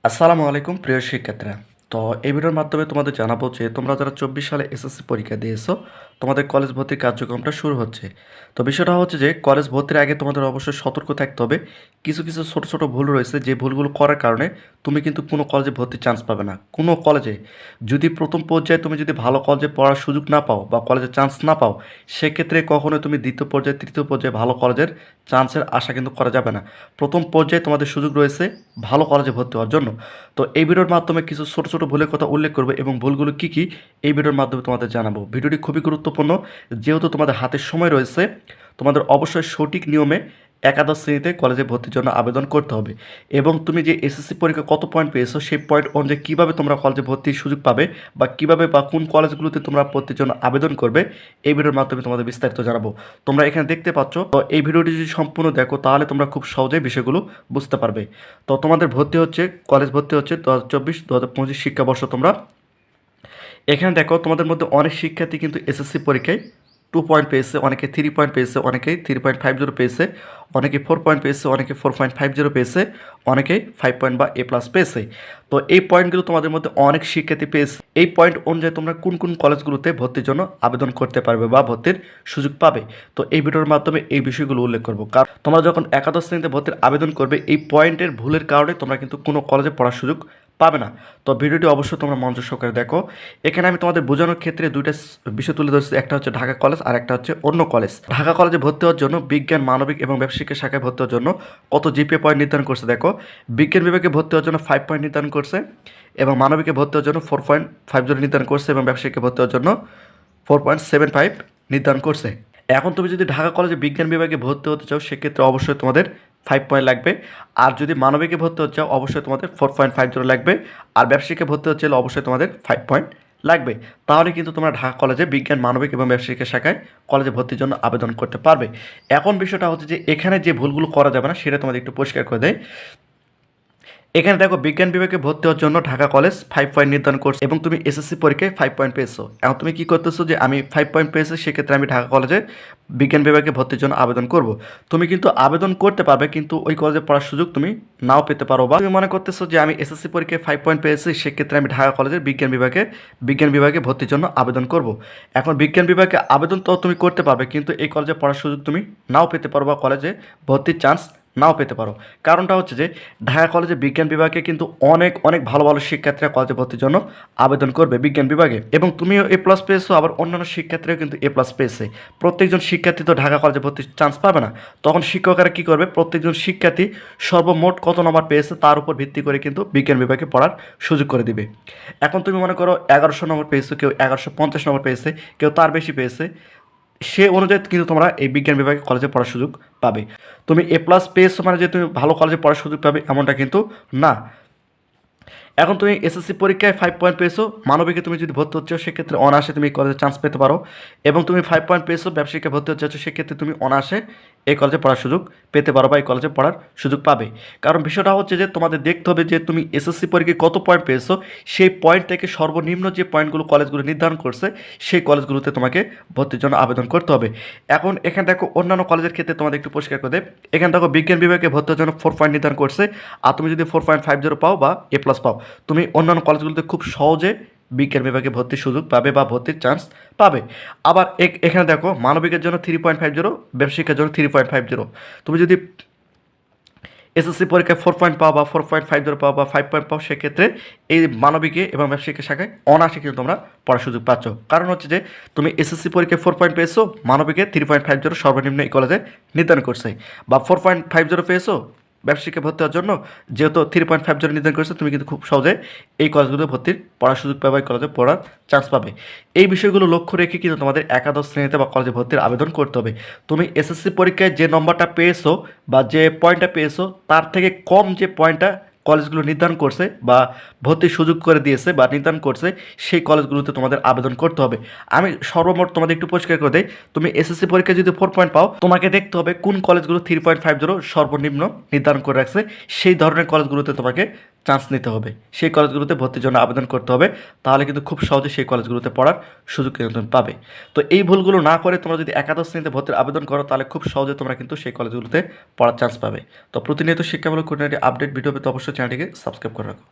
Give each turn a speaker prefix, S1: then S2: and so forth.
S1: আসসালামু আলাইকুম প্রিয় শিক্ষার্থীরা। তো এই ভিডিওর মাধ্যমে তোমাদের জানাবো যে তোমরা যারা 24 সালে এসএসসি পরীক্ষা দিয়েছো তোমাদের কলেজ ভর্তির কার্যক্রমটা শুরু হচ্ছে। তো বিষয়টা হচ্ছে যে কলেজ ভর্তির আগে তোমাদের অবশ্যই সতর্ক থাকতে হবে। কিছু কিছু ছোট ছোট ভুল রয়েছে, যে ভুলগুলো করার কারণে তুমি কিন্তু কোনো কলেজে ভর্তির চান্স পাবে না। কোনো কলেজে যদি প্রথম পর্যায়ে তুমি যদি ভালো কলেজে পড়ার সুযোগ না পাও বা কলেজে চান্স না পাও, সেক্ষেত্রে কখনোই তুমি দ্বিতীয় পর্যায়ে তৃতীয় পর্যায়ে ভালো কলেজের চান্সের আশা কিন্তু করা যাবে না। প্রথম পর্যায়ে তোমাদের সুযোগ রয়েছে ভালো কলেজে ভর্তি হওয়ার জন্য। তো এই ভিডিওর মাধ্যমে কিছু ছোট ছোট ভুলের কথা উল্লেখ করবে এবং ভুলগুলো কী কী এই ভিডিওর মাধ্যমে তোমাদের জানাবো। ভিডিওটি খুবই গুরুত্বপূর্ণ, যেহেতু তোমাদের হাতে সময় রয়েছে। তোমাদের অবশ্যই সঠিক নিয়মে একাদশ শ্রেণীতে কলেজে ভর্তির জন্য আবেদন করতে হবে এবং তুমি যে এসএসসি পরীক্ষা কত পয়েন্ট পেয়েছো সেই পয়েন্ট অনুযায়ী কীভাবে তোমরা কলেজে ভর্তির সুযোগ পাবে বা কীভাবে বা কোন কলেজগুলোতে তোমরা ভর্তির জন্য আবেদন করবে এই ভিডিওর মাধ্যমে তোমাদের বিস্তারিত জানাবো। তোমরা এখানে দেখতে পাচ্ছ। তো এই ভিডিওটি যদি সম্পূর্ণ দেখো তাহলে তোমরা খুব সহজেই বিষয়গুলো বুঝতে পারবে। তো তোমাদের ভর্তি হচ্ছে, কলেজ ভর্তি হচ্ছে 2024-2025 শিক্ষাবর্ষ। তোমরা এখানে দেখো তোমাদের মধ্যে অনেক শিক্ষার্থী কিন্তু এসএসসি পরীক্ষায় 2 পয়েন্ট পেয়েছে, অনেকে 3 পয়েন্ট পেয়েছে, অনেকেই 3.50 পেয়েছে, অনেকে 4 পয়েন্ট পেয়েছে, অনেকে 4.50 পেয়েছে, অনেকেই 5 পয়েন্ট বা এ প্লাস পেয়েছে। তো এই পয়েন্টগুলো তোমাদের মধ্যে অনেক শিক্ষার্থী পেয়েছে। এই পয়েন্ট অনুযায়ী তোমরা কোন কোন কলেজগুলোতে ভর্তির জন্য আবেদন করতে পারবে বা ভর্তির সুযোগ পাবে, তো এই ভিডিওর মাধ্যমে এই বিষয়গুলো উল্লেখ করবো। কারণ তোমরা যখন একাদশ শ্রেণীতে ভর্তির আবেদন করবে এই পয়েন্টের ভুলের কারণে তোমরা কিন্তু কোনো কলেজে পড়ার সুযোগ পাবে না। তো ভিডিওটি অবশ্যই তোমরা মনোযোগ সহকারে দেখো। এখানে আমি তোমাদের বোঝানোর ক্ষেত্রে দুইটা বিষয় তুলে ধরছি, একটা হচ্ছে ঢাকা কলেজ আর একটা হচ্ছে অন্য কলেজ। ঢাকা কলেজে ভর্তি হওয়ার জন্য বিজ্ঞান, মানবিক এবং ব্যবসায়িক শাখায় ভর্তি হওয়ার জন্য কত জিপিএ পয়েন্ট নির্ধারণ করছে দেখো। বিজ্ঞান বিভাগে ভর্তি হওয়ার জন্য 5 পয়েন্ট নির্ধারণ করছে এবং মানবিকে ভর্তি হওয়ার জন্য 4.50 নির্ধারণ করছে এবং ব্যবসায়িকে ভর্তি হওয়ার জন্য 4.75 নির্ধারণ করছে। এখন তুমি যদি ঢাকা কলেজে বিজ্ঞান বিভাগে ভর্তি হতে চাও সেক্ষেত্রে অবশ্যই তোমাদের 5 পয়েন্ট লাগবে। আর যদি মানবিকে ভর্তি হতে চাও অবশ্যই তোমাদের 4.50 লাগবে। আর ব্যবসায়িকে ভর্তি হতে চাইলে অবশ্যই তোমাদের 5 পয়েন্ট লাগবে। তাহলে কিন্তু তোমরা ঢাকা কলেজে বিজ্ঞান, মানবিক এবং ব্যবসায়িক শাখায় কলেজে ভর্তির জন্য আবেদন করতে পারবে। এখন বিষয়টা হচ্ছে যে এখানে যে ভুলগুলো করা যাবে না সেটা তোমাদের একটু পরিষ্কার করে দেয়। এখানে দেখো বিজ্ঞান বিভাগে ভর্তি হওয়ার জন্য ঢাকা কলেজ 5 পয়েন্ট নির্ধারণ করছে এবং তুমি এসএসসি পরীক্ষায় 5 পয়েন্ট পেয়েছো। এখন তুমি কি করতেছো যে আমি 5 পয়েন্ট পেয়েছি, সেক্ষেত্রে আমি ঢাকা কলেজে বিজ্ঞান বিভাগে ভর্তির জন্য আবেদন করব। তুমি কিন্তু আবেদন করতে পারবে কিন্তু ওই কলেজে পড়ার সুযোগ তুমি নাও পেতে পারো। বা তুমি মনে করতেছো যে আমি এসএসসি পরীক্ষায় 5 পয়েন্ট পেয়েছি, সেক্ষেত্রে আমি ঢাকা কলেজের বিজ্ঞান বিভাগে ভর্তির জন্য আবেদন করব। এখন বিজ্ঞান বিভাগে আবেদন তো তুমি করতে পারবে কিন্তু এই কলেজে পড়ার সুযোগ তুমি নাও পেতে পারো বা কলেজে ভর্তির চান্স নাও পেতে পারো। কারণটা হচ্ছে যে ঢাকা কলেজে বিজ্ঞান বিভাগে কিন্তু অনেক অনেক ভালো ভালো শিক্ষার্থীরা কলেজে ভর্তির জন্য আবেদন করবে বিজ্ঞান বিভাগে এবং তুমিও এ প্লাস পেয়েছো, আবার অন্যান্য শিক্ষার্থীরাও কিন্তু এ প্লাস পেয়েছে। প্রত্যেকজন শিক্ষার্থী তো ঢাকা কলেজে ভর্তির চান্স পাবে না। তখন শিক্ষকেরা কী করবে, প্রত্যেকজন শিক্ষার্থী সর্বমোট কত নম্বর পেয়েছে তার উপর ভিত্তি করে কিন্তু বিজ্ঞান বিভাগে পড়ার সুযোগ করে দিবে। এখন তুমি মনে করো 1100 নম্বর পেয়েছো, কেউ 1150 নম্বর পেয়েছে, কেউ তার বেশি পেয়েছে, সে অনুযায়ী কিন্তু তোমরা এই বিজ্ঞান বিভাগে কলেজে পড়ার সুযোগ পাবে। তুমি এ প্লাস পেয়েছো মানে যে তুমি ভালো কলেজে পড়ার সুযোগ পাবে এমনটা কিন্তু না। এখন তুমি এসএসসি পরীক্ষায় 5 পয়েন্ট পেয়েছো, মানবিকে তুমি যদি ভর্তি হচ্ছ সেক্ষেত্রে অনায়াসে তুমি কলেজে চান্স পেতে পারো এবং তুমি 5 পয়েন্ট পেয়েছো ব্যবসায়িকে ভর্তি হচ্ছে সেক্ষেত্রে তুমি অনায়াসে এই কলেজে পড়ার সুযোগ পেতে পারো বা এই কলেজে পড়ার সুযোগ পাবে। কারণ বিষয়টা হচ্ছে যে তোমাদের দেখতে হবে যে তুমি এসএসসি পরীক্ষায় কত পয়েন্ট পেয়েছো, সেই পয়েন্ট থেকে সর্বনিম্ন যে পয়েন্টগুলো কলেজগুলো নির্ধারণ করছে সেই কলেজগুলোতে তোমাকে ভর্তির জন্য আবেদন করতে হবে। এখন এখানে দেখো অন্যান্য কলেজের ক্ষেত্রে তোমাদের একটু পরিষ্কার করে দেয়। এখানে দেখো বিজ্ঞান বিভাগে ভর্তি হওয়ার জন্য 4 পয়েন্ট নির্ধারণ করছে, আর তুমি যদি 4.50 পাও বা এ প্লাস পাও তুমি অন্যান্য কলেজগুলোতে খুব সহজে বিজ্ঞান বিভাগে ভর্তির সুযোগ পাবে বা ভর্তির চান্স পাবে। আবার এখানে দেখো মানবিকের জন্য 3.50, ব্যবসায়িকের জন্য 3.50। তুমি যদি এসএসসি পরীক্ষায় 4 পয়েন্ট পাও বা 4.50 পাও বা 5 পয়েন্ট পাও সেক্ষেত্রে এই মানবিকে এবং ব্যবসায়িক শাখায় অনায়াসে কিন্তু তোমরা পড়ার সুযোগ পাচ্ছ। কারণ হচ্ছে যে তুমি এসএসসি পরীক্ষায় 4 পয়েন্ট পেয়েছো, মানবিকে 3.50 সর্বনিম্ন এই কলেজে নির্ধারণ করছে, বা 4.50 পেয়েছো ব্যবসায়িকে ভর্তি হওয়ার জন্য যেহেতু 3.50 নির্ধারণ করেছে তুমি কিন্তু খুব সহজে এই কলেজগুলোতে ভর্তির পড়ার সুযোগ পাবে, এই কলেজে পড়ার চান্স পাবে। এই বিষয়গুলো লক্ষ্য রেখে কিন্তু তোমাদের একাদশ শ্রেণীতে বা কলেজে ভর্তির আবেদন করতে হবে। তুমি এসএসসি পরীক্ষায় যে নম্বরটা পেয়েছো বা যে পয়েন্টটা পেয়েছো তার থেকে কম যে পয়েন্টটা কলেজগুলো নির্ধারণ করছে বা ভর্তির সুযোগ করে দিয়েছে বা নির্ধারণ করছে সেই কলেজগুলোতে তোমাদের আবেদন করতে হবে। আমি সর্বমোট তোমাদের একটু পরিষ্কার করে দেই। তুমি এসএসসি পরীক্ষায় যদি 4 পয়েন্ট পাও তোমাকে দেখতে হবে কোন কলেজগুলো 3.50 সর্বনিম্ন নির্ধারণ করে রাখছে, সেই ধরনের কলেজগুলোতে তোমাকে চান্স নিতে হবে, সেই কলেজগুলোতে ভর্তির জন্য আবেদন করতে হবে। তাহলে কিন্তু খুব সহজে সেই কলেজগুলোতে পড়ার সুযোগ কিন্তু তুমি পাবে। তো এই ভুলগুলো না করে তোমরা যদি একাদশ শ্রেণীতে ভর্তির আবেদন করো তাহলে খুব সহজে তোমরা কিন্তু সেই কলেজগুলোতে পড়ার চান্স পাবে। তো প্রতিনিয়ত শিক্ষামূলক খুঁটিনাটি আপডেট ভিডিও পেতে অবশ্যই চ্যানেলটিকে সাবস্ক্রাইব করে রাখো।